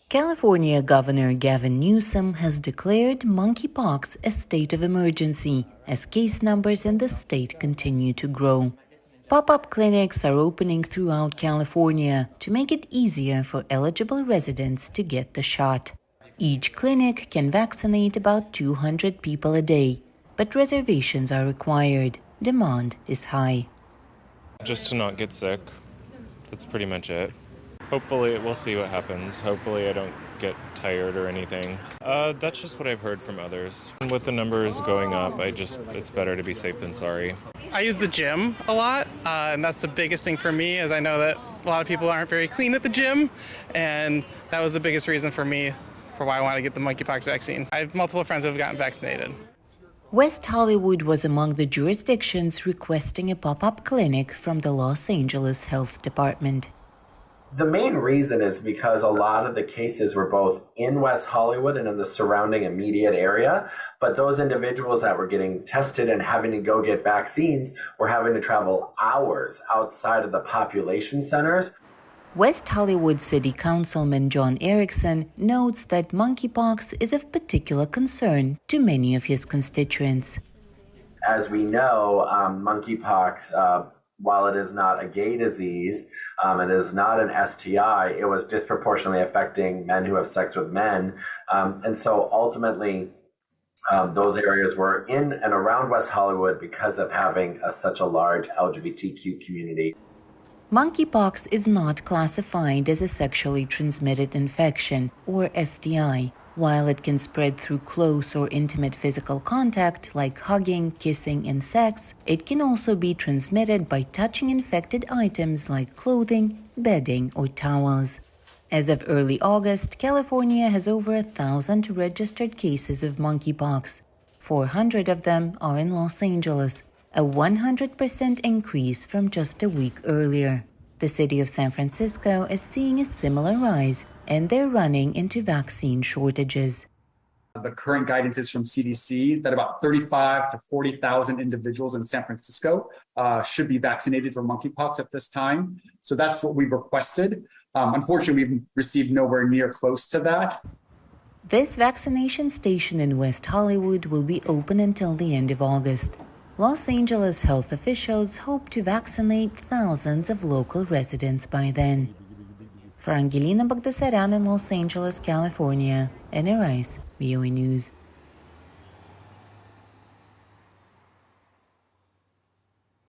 California Governor Gavin Newsom has declared monkeypox a state of emergency as case numbers in the state continue to grow. Pop-up clinics are opening throughout California to make it easier for eligible residents to get the shot. Each clinic can vaccinate about 200 people a day, but reservations are required. Demand is high. Just to not get sick. That's pretty much it. Hopefully, we'll see what happens. Hopefully I don't get tired or anything. That's just what I've heard from others. With the numbers going up, it's better to be safe than sorry. I use the gym a lot, and that's the biggest thing for me, as I know that a lot of people aren't very clean at the gym, and that was the biggest reason for me for why I wanted to get the monkeypox vaccine. I have multiple friends who have gotten vaccinated. West Hollywood was among the jurisdictions requesting a pop-up clinic from the Los Angeles Health Department. The main reason is because a lot of the cases were both in West Hollywood and in the surrounding immediate area, but those individuals that were getting tested and having to go get vaccines were having to travel hours outside of the population centers. West Hollywood City Councilman John Erickson notes that monkeypox is of particular concern to many of his constituents. As we know, monkeypox, while it is not a gay disease, it is not an STI, it was disproportionately affecting men who have sex with men. And so ultimately, those areas were in and around West Hollywood because of having such a large LGBTQ community. Monkeypox is not classified as a sexually transmitted infection, or STI. While it can spread through close or intimate physical contact like hugging, kissing, and sex, it can also be transmitted by touching infected items like clothing, bedding, or towels. As of early August, California has over 1,000 registered cases of monkeypox. 400 of them are in Los Angeles, a 100% increase from just a week earlier. The city of San Francisco is seeing a similar rise, and they're running into vaccine shortages. The current guidance is from CDC that about 35 to 40,000 individuals in San Francisco should be vaccinated for monkeypox at this time. So that's what we requested. Unfortunately, we've received nowhere near close to that. This vaccination station in West Hollywood will be open until the end of August. Los Angeles health officials hope to vaccinate thousands of local residents by then. For Angelina Bagdasaran in Los Angeles, California, NRI's VOA News.